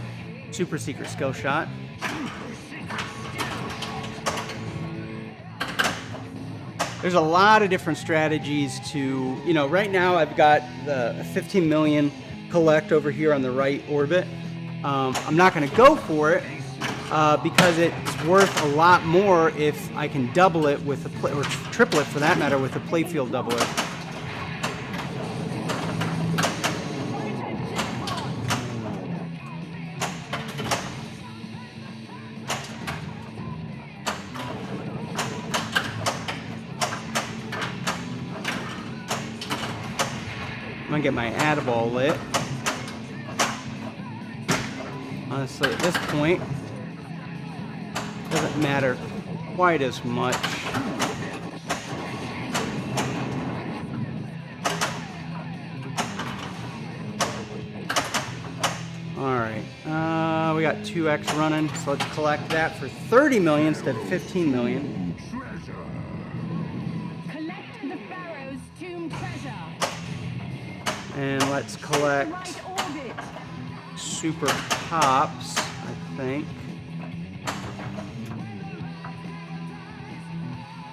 super secret skill shot. There's a lot of different strategies to, right now I've got the 15 million collect over here on the right orbit. I'm not going to go for it because it's worth a lot more if I can double it with or triple it for that matter with a playfield doubler. I'm gonna get my add-a-ball lit. Honestly, at this point, it doesn't matter quite as much. Alright, we got 2x running, so let's collect that for 30 million instead of 15 million. Collect the Pharaoh's tomb treasure. And let's collect Right orbit. super pops, I think.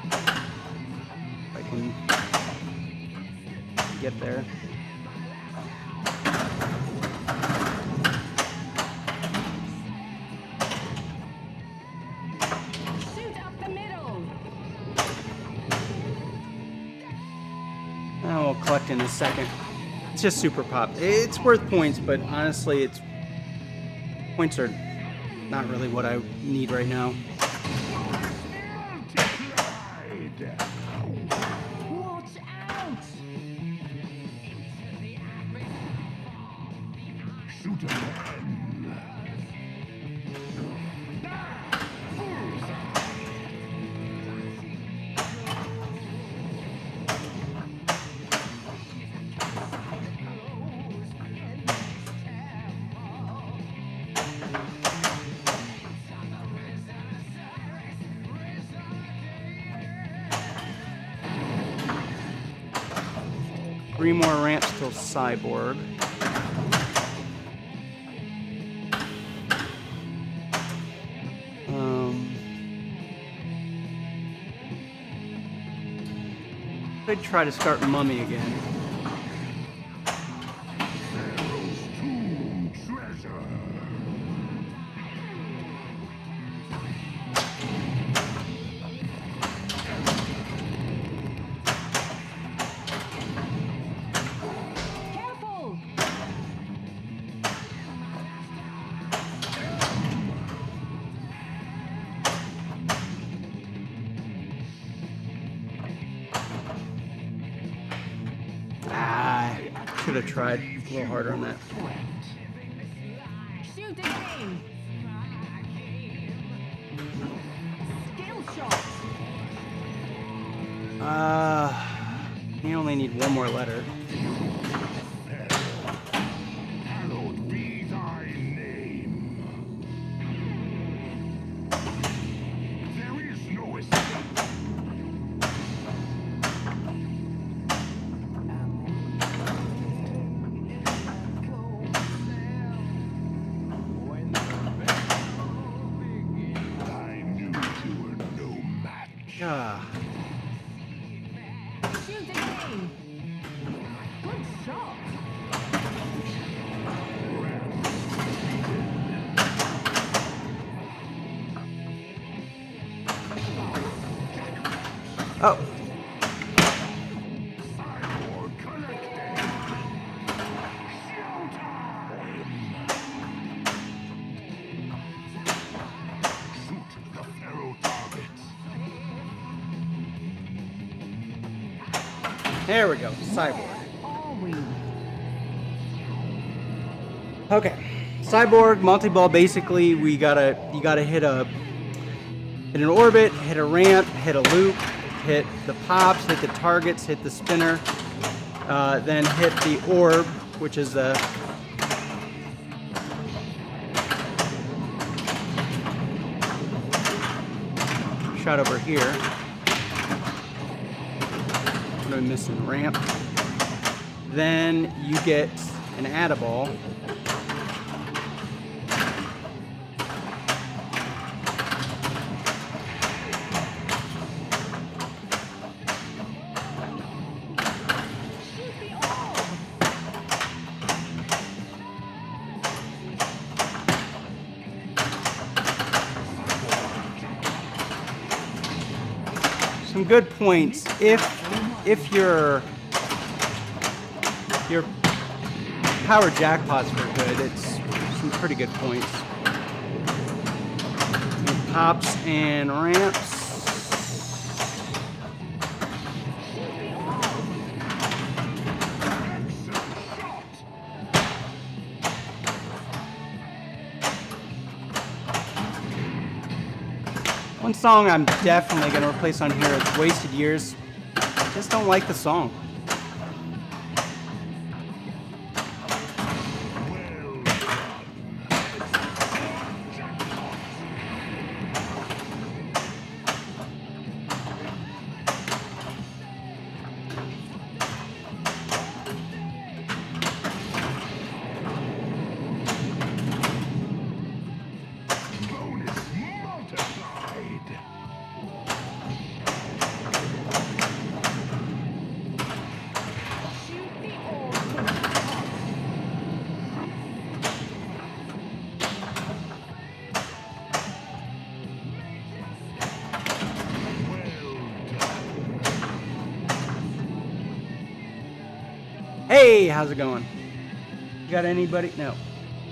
If I can get there. Shoot up the middle. And we'll collect in a second. It's just super pop. It's worth points, but honestly, points are not really what I need right now. Watch out. Shoot again. Three more ramps till Cyborg. I'd try to start Mummy again. Tomb treasure. Careful. Should have tried a little harder on that. Shoot again. Skill shot. You only need one more letter. Hallowed be thy name. There is no escape. I knew you were no match. Ah. Shoot again. Good shot. Oh. Cyborg connected. Shoot the Pharaoh targets. There we go. Cyborg. Are we? Okay. Cyborg, multi-ball, basically you gotta hit an orbit, hit a ramp, hit a loop, hit the pops, hit the targets, hit the spinner, then hit the orb, which is the shot over here. What am I missing? Ramp. Then you get an add-a-ball. Some good points if your power jackpots were good. It's some pretty good points. Pops and ramps. One song I'm definitely going to replace on here is Wasted Years. I just don't like the song. Hey, how's it going? You got anybody? No,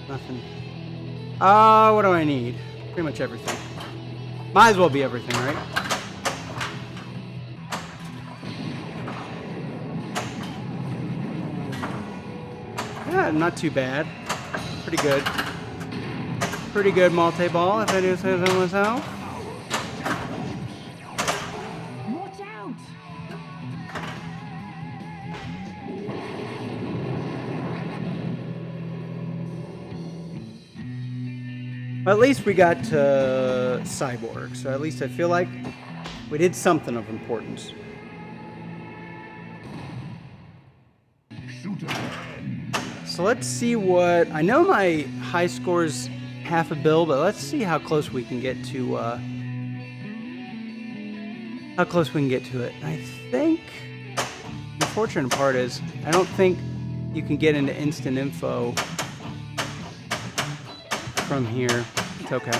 nothing. What do I need? Pretty much everything. Might as well be everything, right? Yeah, not too bad. Pretty good. Pretty good multi-ball, if I do say so myself. Watch out! At least we got to Cyborg, so at least I feel like we did something of importance. Shoot again. So let's see what... I know my high score's half a bill, but let's see how close we can get to... how close we can get to it. I think... The fortunate part is, I don't think you can get into instant info from here. It's okay.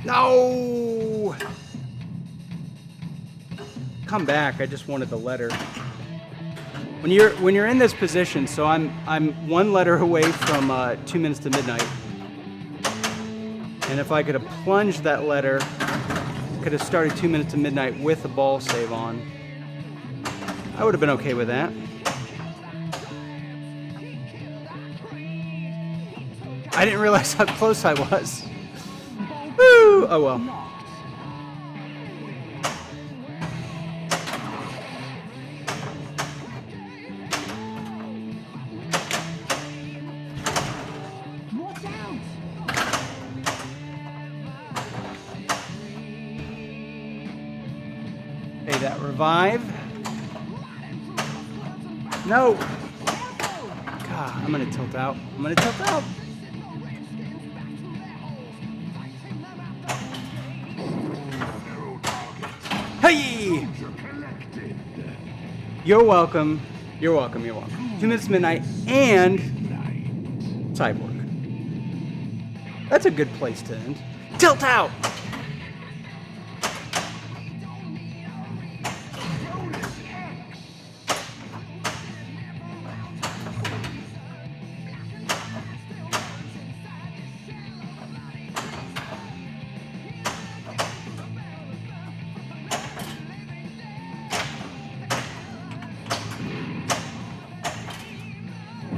No! Come back. I just wanted the letter. When you're in this position, so I'm one letter away from 2 minutes to midnight. And if I could have plunged that letter, could have started 2 minutes to midnight with a ball save on, I would have been okay with that. I didn't realize how close I was. Woo! Oh well. Watch out! Hey, that revive. No. God, I'm gonna tilt out. I'm gonna tilt out. Hey! You're welcome. You're welcome. You're welcome. 2 minutes to midnight and Cyborg. That's a good place to end. Tilt out!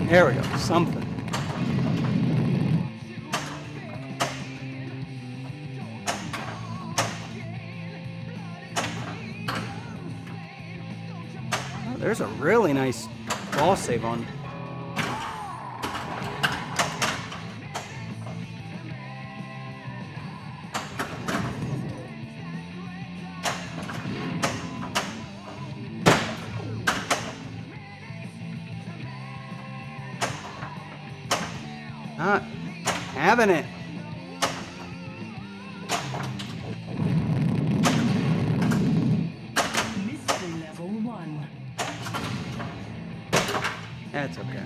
There we go, something. Oh, there's a really nice ball save on. Not having it. Mystery level 1. That's okay.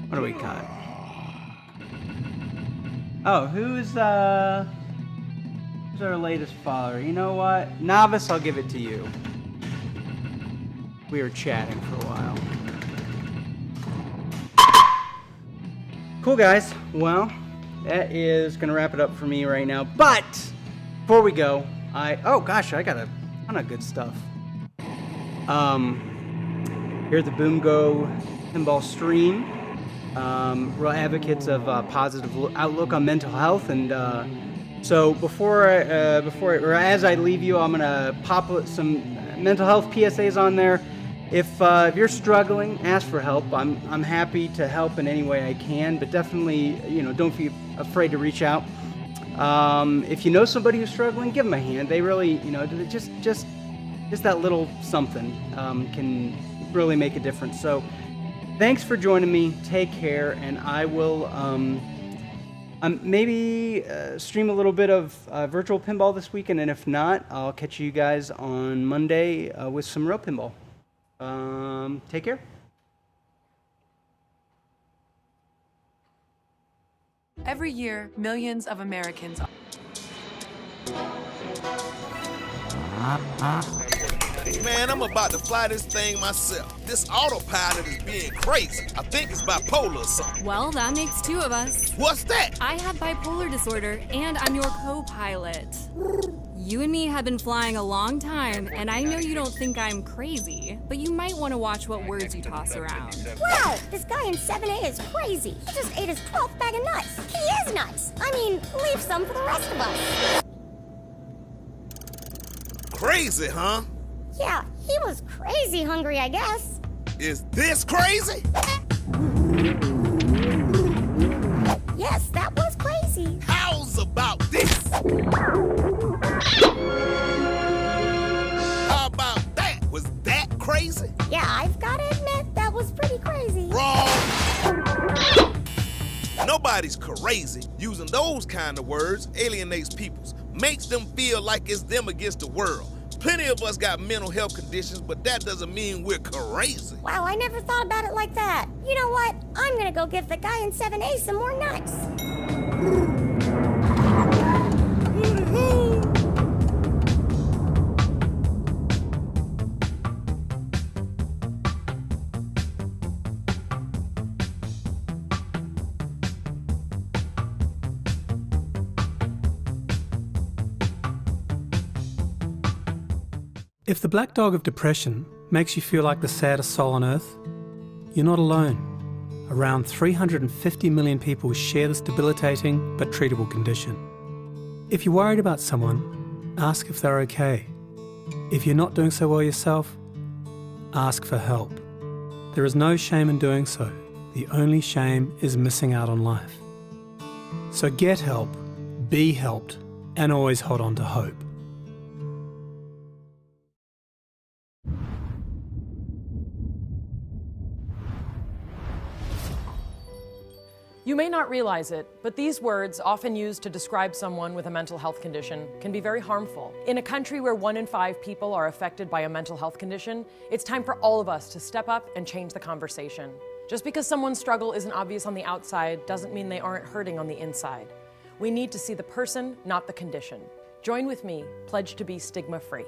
What do we got? Oh, who's our latest follower? You know what? Novice, I'll give it to you. We were chatting for a while. Cool, guys. Well, that is going to wrap it up for me right now. But before we go, oh gosh, I got a ton of good stuff. Here at the Boom Go Pinball stream, real advocates of positive outlook on mental health, and so as I leave you, I'm gonna pop some mental health PSAs on there. If you're struggling, ask for help. I'm happy to help in any way I can, but definitely, don't be afraid to reach out. If you know somebody who's struggling, give them a hand. They really, just that little something can really make a difference. So, thanks for joining me. Take care, and I will maybe stream a little bit of virtual pinball this weekend, and if not, I'll catch you guys on Monday with some real pinball. Take care. Every year, millions of Americans. Man, I'm about to fly this thing myself. This autopilot is being crazy. I think it's bipolar or something. Well, that makes 2 of us. What's that? I have bipolar disorder, and I'm your co-pilot. You and me have been flying a long time, and I know you don't think I'm crazy, but you might want to watch what words you toss around. Wow, this guy in 7A is crazy. He just ate his 12th bag of nuts. He is nuts. I mean, leave some for the rest of us. Crazy, huh? Yeah, he was crazy hungry, I guess. Is this crazy? Yes, that was crazy. How's about this? How about that? Was that crazy? Yeah, I've got to admit, that was pretty crazy. Wrong. Nobody's crazy. Using those kind of words alienates peoples, makes them feel like it's them against the world. Plenty of us got mental health conditions, but that doesn't mean we're crazy. Wow, I never thought about it like that. You know what? I'm gonna go give the guy in 7A some more nuts. If the black dog of depression makes you feel like the saddest soul on earth, you're not alone. Around 350 million people share this debilitating but treatable condition. If you're worried about someone, ask if they're okay. If you're not doing so well yourself, ask for help. There is no shame in doing so. The only shame is missing out on life. So get help, be helped, and always hold on to hope. You may not realize it, but these words, often used to describe someone with a mental health condition, can be very harmful. In a country where 1 in 5 people are affected by a mental health condition, it's time for all of us to step up and change the conversation. Just because someone's struggle isn't obvious on the outside doesn't mean they aren't hurting on the inside. We need to see the person, not the condition. Join with me, pledge to be stigma-free.